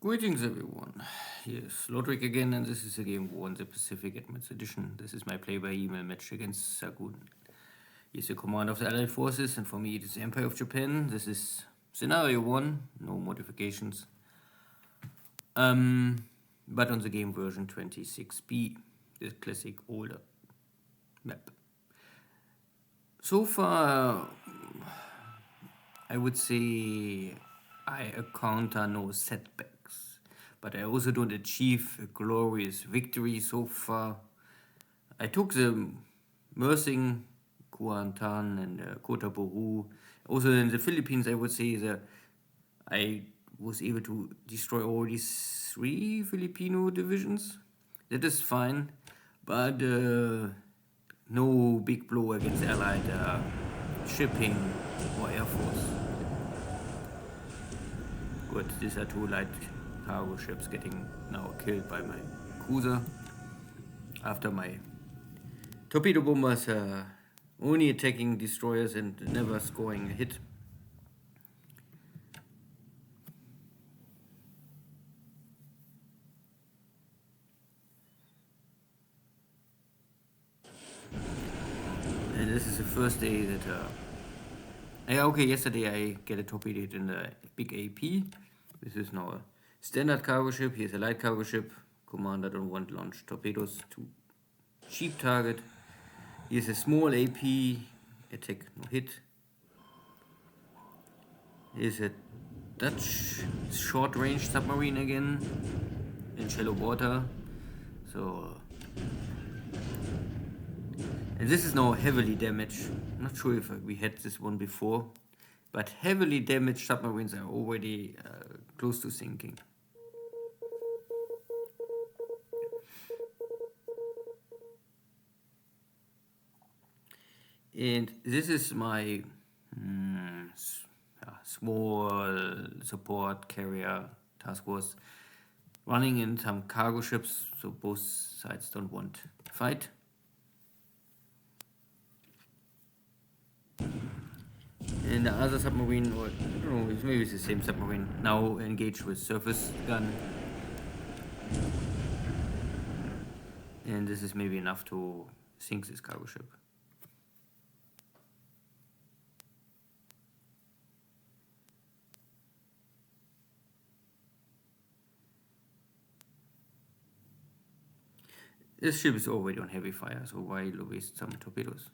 Greetings everyone, here's Lodrik again, and this is a game War in the Pacific Admins Edition. This is my play-by-email match against Xargun. He's the commander of the Allied Forces, and for me it is the Empire of Japan. This is Scenario 1, no modifications. But on the game version 26B, the classic older map. So far, I would say I encounter no setbacks, but I also don't achieve a glorious victory so far. I took the Mersing, Kuantan, and Kota Buru. Also in the Philippines, I would say that I was able to destroy all these 3 Filipino divisions. That is fine, but no big blow against Allied shipping or Air Force. Good, these are 2 light cargo ships getting now killed by my cruiser after my torpedo bombers only attacking destroyers and never scoring a hit. And this is the first day that yesterday I get a torpedoed in the big AP. This is now a standard cargo ship. Here's a light cargo ship. Commander don't want launch torpedoes to cheap target. Here's a small AP. Attack no hit. Here's a Dutch short range submarine again in shallow water. So and this is now heavily damaged. I'm not sure if we had this one before, but heavily damaged submarines are already close to sinking. And this is my small support carrier task force running in some cargo ships, so both sides don't want to fight. And the other submarine, or I don't know, maybe it's the same submarine, now engaged with surface gun. And this is maybe enough to sink this cargo ship. This ship is already on heavy fire, so why waste some torpedoes?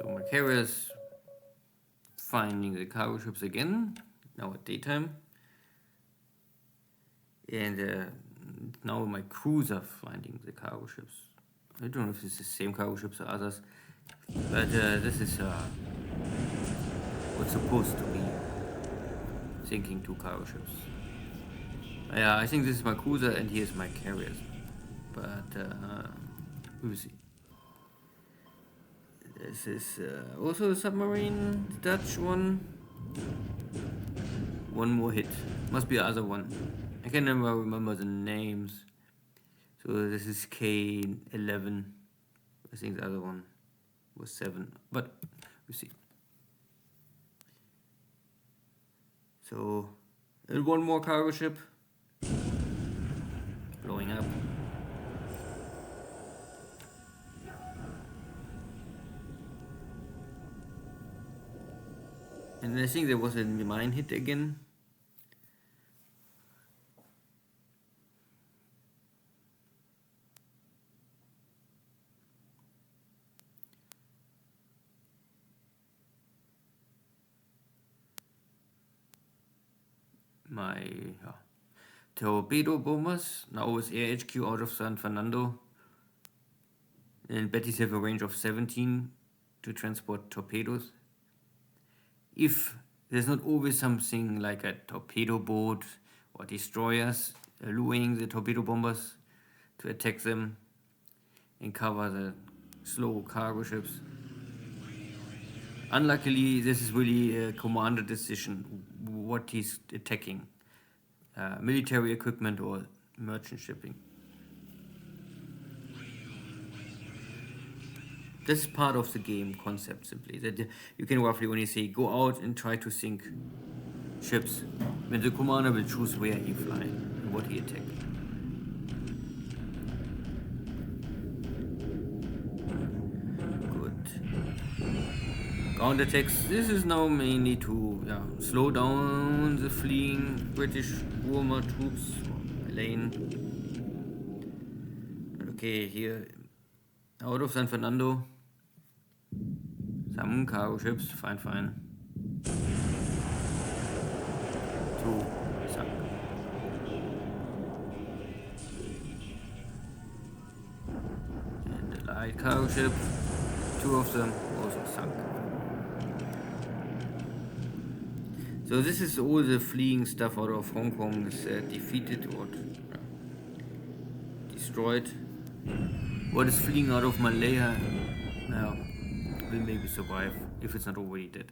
So my carriers finding the cargo ships again, now at daytime. And now my crews are finding the cargo ships. I don't know if it's the same cargo ships or others, but this is what's supposed to be sinking 2 cargo ships. Yeah, I think this is my cruiser and here's my carriers, but we will see. This is also a submarine, the Dutch one. One more hit. Must be the other one. I can never remember the names. So this is K11. I think the other one was 7. But we see. So one more cargo ship blowing up. And I think there was a mine hit again. My torpedo bombers now with air HQ out of San Fernando. And Bettys have a range of 17 to transport torpedoes. if there's not always something like a torpedo boat or destroyers luring the torpedo bombers to attack them and cover the slow cargo ships. Unluckily, this is really a commander decision what he's attacking, military equipment or merchant shipping. This is part of the game concept, simply, that you can roughly only say go out and try to sink ships, when the commander will choose where he fly and what he attack. Good. Counterattacks. This is now mainly to slow down the fleeing British Burma troops, lane. Okay, here out of San Fernando. Some cargo ships, fine. Two sunk. And the light cargo ship, two of them also sunk. So this is all the fleeing stuff out of Hong Kong is defeated or destroyed. What is fleeing out of Malaya now will maybe survive if it's not already dead.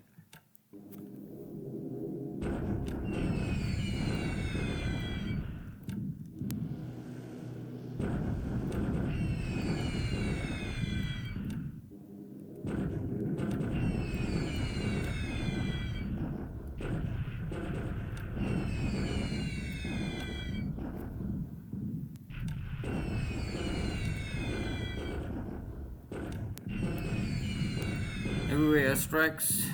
Everywhere strikes.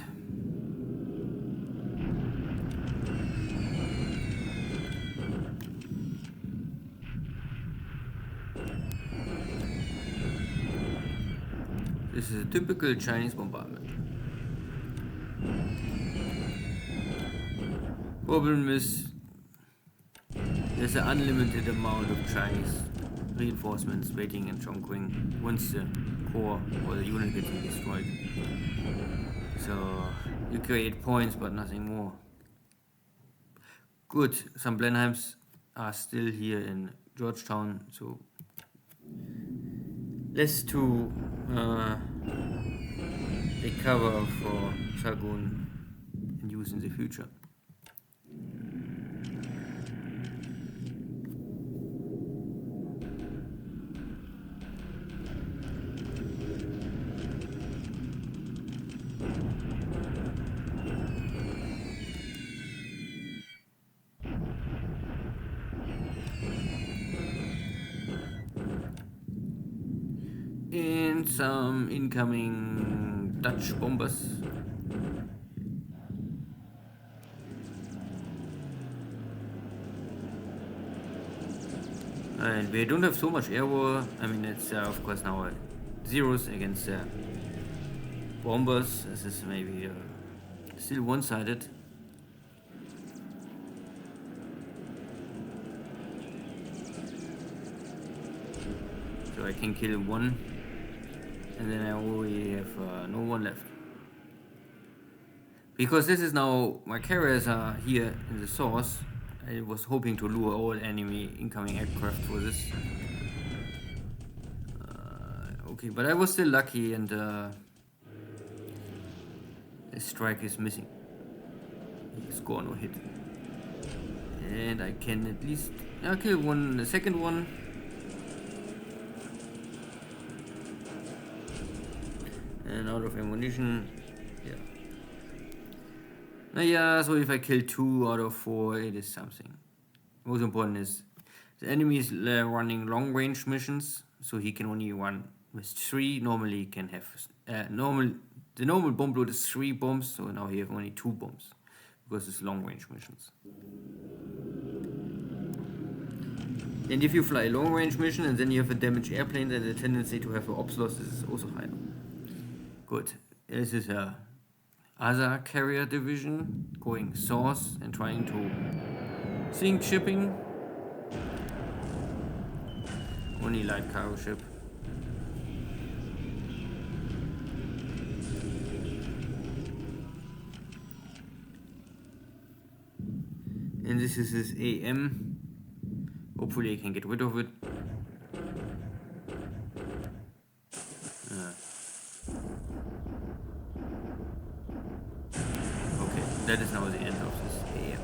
This is a typical Chinese bombardment. Problem is, there's an unlimited amount of Chinese reinforcements waiting in Chongqing once the core or the unit gets destroyed. So you create points but nothing more. Good, some Blenheims are still here in Georgetown, so less to recover for Xargun and use in the future. And some incoming Dutch bombers. And we don't have so much air war. I mean, it's of course now zeros against bombers. This is maybe still one-sided. So I can kill one. And then I already have no one left. Because this is now, my carriers are here in the source. I was hoping to lure all enemy incoming aircraft for this. Okay, but I was still lucky and the strike is missing. Score no hit. And I can at least kill one, the second one. And out of ammunition, so if I kill 2 out of 4, it is something. Most important is the enemy is running long range missions, so he can only run with 3. Normally he can have the normal bomb load is 3 bombs, so now he have only 2 bombs because it's long range missions. And if you fly a long range mission and then you have a damaged airplane, then the tendency to have an ops loss is also higher. Good. This is a other carrier division going source and trying to sink shipping. Only light cargo ship. And this is his AM. Hopefully I can get rid of it. Okay, that is now the end of this AM.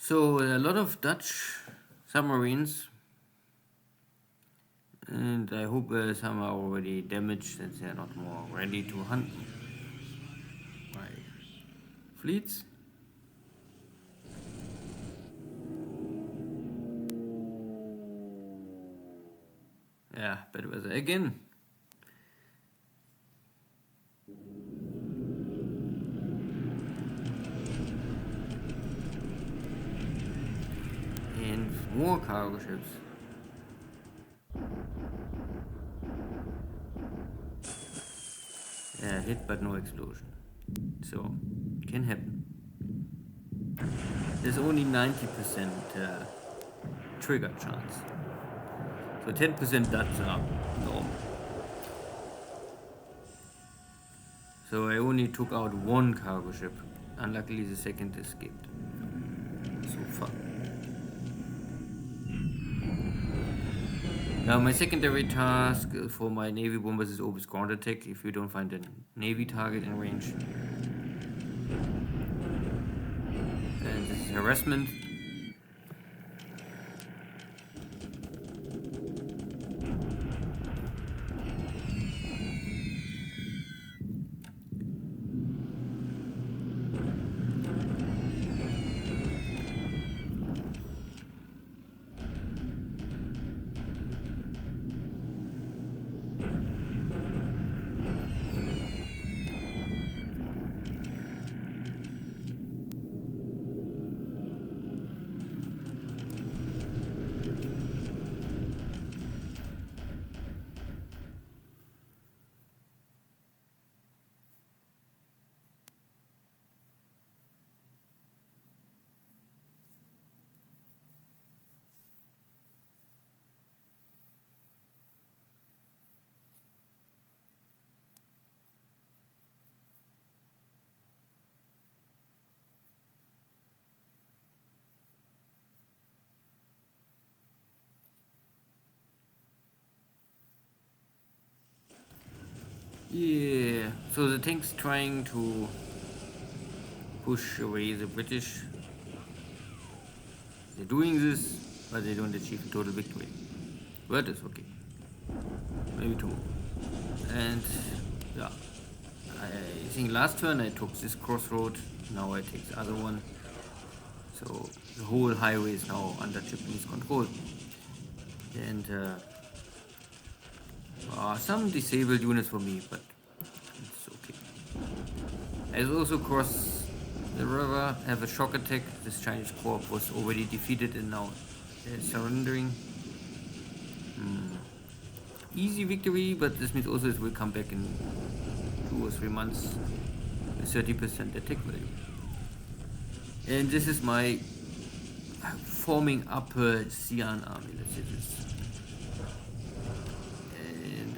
So a lot of Dutch submarines, and I hope some are already damaged and they are not more ready to hunt my fleets. Yeah, bad weather again. And more cargo ships. Yeah, hit but no explosion. So, can happen. There's only 90% trigger chance. So 10% Dutch are normal. So I only took out one cargo ship. Unluckily the second escaped. So far. Now my secondary task for my Navy bombers is always ground attack if you don't find a Navy target in range. And this is harassment. Yeah, so the tank's trying to push away the British. They're doing this, but they don't achieve a total victory. But it's okay. Maybe tomorrow. And yeah, I think last turn I took this crossroad, now I take the other one. So the whole highway is now under Japanese control. And some disabled units for me, but it's okay. I also cross the river, have a shock attack. This Chinese corps was already defeated and now surrendering. Easy victory, but this means also it will come back in 2 or 3 months with 30% attack value. And this is my forming up Xi'an army, let's say this.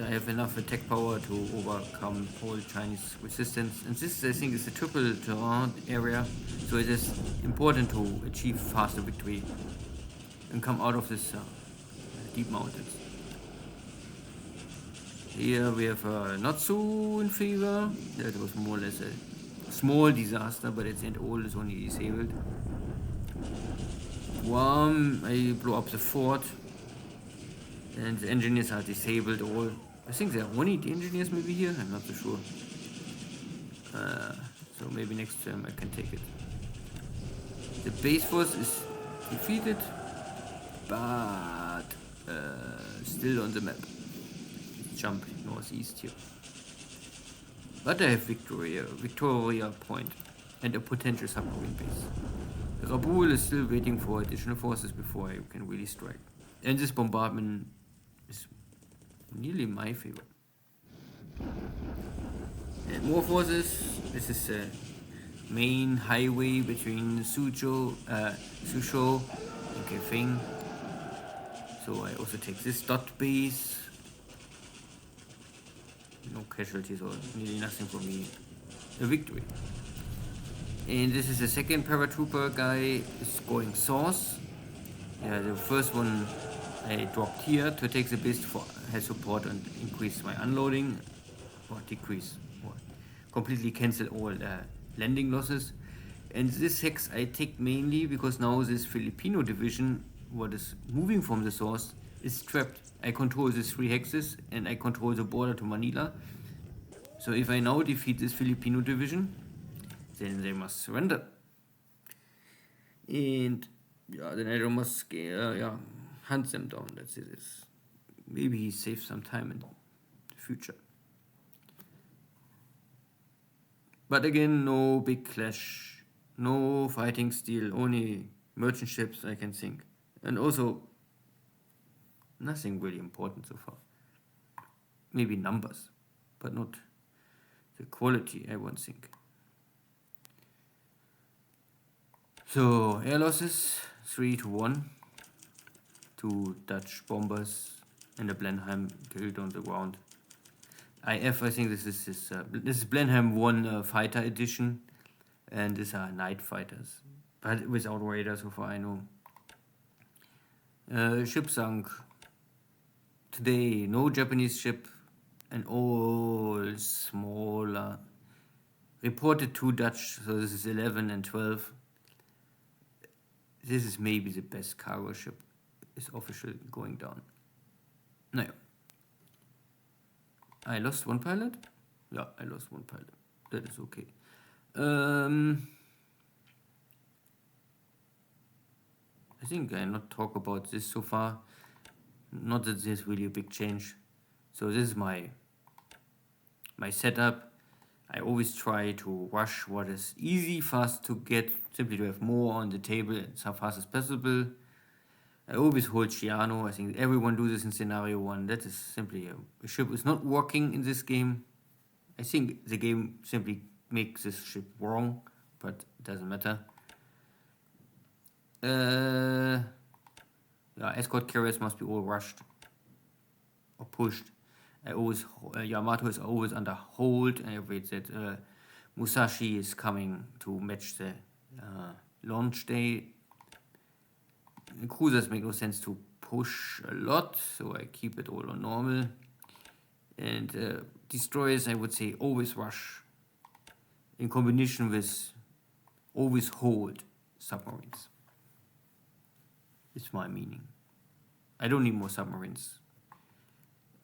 I have enough attack power to overcome all Chinese resistance. And this, I think, is a triple terrain area, so it is important to achieve faster victory and come out of this deep mountains. Here we have not so in favor. That was more or less a small disaster, but at the end all is only disabled. I blow up the fort, and the engineers are disabled all. I think there are only the engineers maybe here, I'm not so sure. So maybe next turn I can take it. The base force is defeated, but still on the map. Jump northeast here. But I have Victoria Point and a potential submarine base. Rabaul is still waiting for additional forces before I can really strike. And this bombardment is nearly in my favor. And more forces. This is a main highway between Suzhou and Kaifeng. So I also take this dot base. No casualties or nearly nothing for me. A victory. And this is the second paratrooper guy is going south. Yeah, the first one I dropped here to take the base for head support and increase my unloading or decrease or completely cancel all landing losses. And this hex I take mainly because now this Filipino division, what is moving from the source, is trapped. I control these 3 hexes and I control the border to Manila. So if I now defeat this Filipino division, then they must surrender. And yeah, then I must hunt them down. That's it. Maybe he saves some time in the future. But again, no big clash, no fighting steel, only merchant ships I can think. And also, nothing really important so far. Maybe numbers, but not the quality, I won't think. So, air losses, 3-1. 2 Dutch bombers and a Blenheim killed on the ground. I think this is Blenheim 1 fighter edition, and these are night fighters, but without radar so far I know. Ship sunk. Today, no Japanese ship, and all smaller. Reported 2 Dutch, so this is 11 and 12. This is maybe the best cargo ship. Is officially going down. Naja. I lost 1 pilot? Yeah, I lost 1 pilot. That is okay. I think I not talk about this so far. Not that there's really a big change. So this is my setup. I always try to rush what is easy, fast to get, simply to have more on the table as fast as possible. I always hold Chiano. I think everyone do this in scenario 1. That is simply a ship is not working in this game. I think the game simply makes this ship wrong, but it doesn't matter. Escort carriers must be all rushed or pushed. I always Yamato is always under hold. I wait that Musashi is coming to match the launch day. Cruisers make no sense to push a lot, so I keep it all on normal. And destroyers, I would say, always rush in combination with always hold submarines. It's my meaning. I don't need more submarines.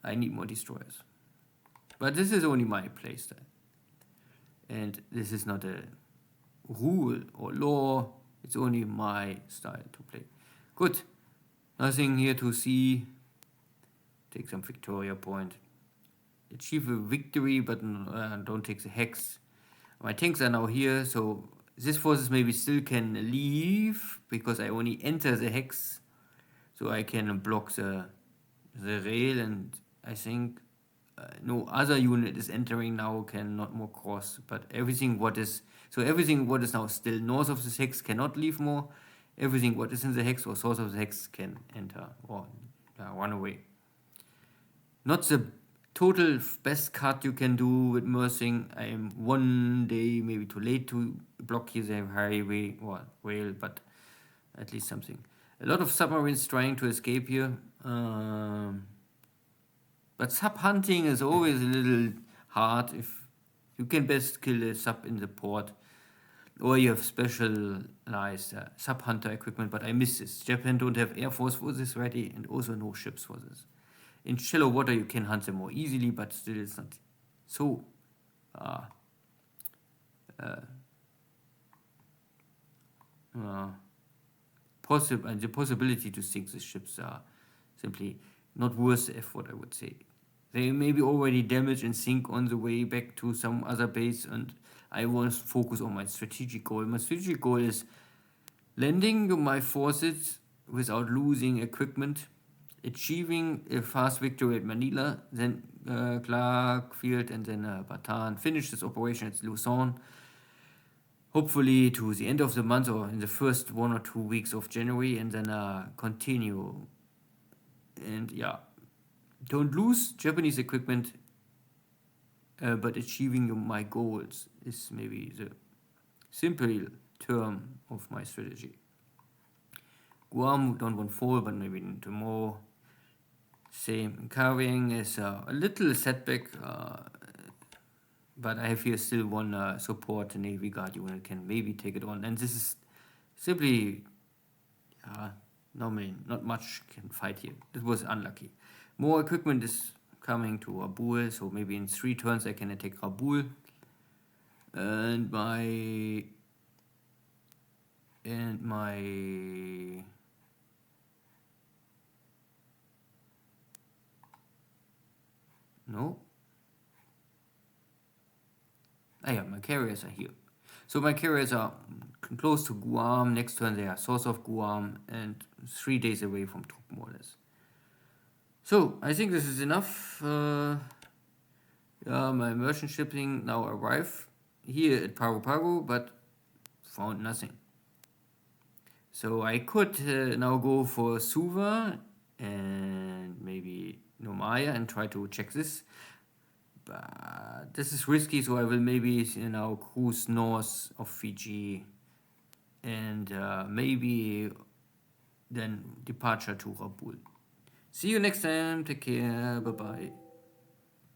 I need more destroyers. But this is only my playstyle. And this is not a rule or law. It's only my style to play. Good. Nothing here to see. Take some Victoria Point. Achieve a victory, but don't take the hex. My tanks are now here, so this forces maybe still can leave because I only enter the hex, so I can block the rail, and I think no other unit is entering now, cannot more cross. But everything what is now still north of the hex cannot leave more. Everything what is in the hex or south of the hex can enter or run away. Not the total best cut you can do with Mersing. I am 1 day maybe too late to block here the highway or rail, but at least something. A lot of submarines trying to escape here. But sub hunting is always a little hard. If you can best kill a sub in the port, or you have specialized sub hunter equipment. But I miss this. Japan don't have air force for this ready, and also no ships for this. In shallow water you can hunt them more easily, but still it's not so uh, possible. And the possibility to sink the ships are simply not worth the effort, I would say. They may be already damaged and sink on the way back to some other base, and I want to focus on my strategic goal. My strategic goal is landing my forces without losing equipment, achieving a fast victory at Manila, then Clark Field, and then Bataan. Finish this operation at Luzon, hopefully to the end of the month or in the first 1 or 2 weeks of January, and then continue. And yeah, don't lose Japanese equipment, but achieving my goals is maybe the simple term of my strategy. Guam don't want fall, but maybe tomorrow. Same. Carrying is a little setback, but I have here still one support Navy Guard unit can maybe take it on, and this is simply normally not much can fight here. It was unlucky. More equipment is coming to Rabaul, so maybe in 3 turns I can attack Rabaul. And my no. Ah yeah, my carriers are here. So my carriers are close to Guam. Next turn they are south of Guam and 3 days away from Truk, more or less. So I think this is enough. Yeah, my merchant shipping now arrive here at Pago Pago, but found nothing. So I could now go for Suva and maybe Nomaya and try to check this. But this is risky, so I will maybe cruise north of Fiji and maybe then departure to Rabaul. See you next time. Take care. Bye bye.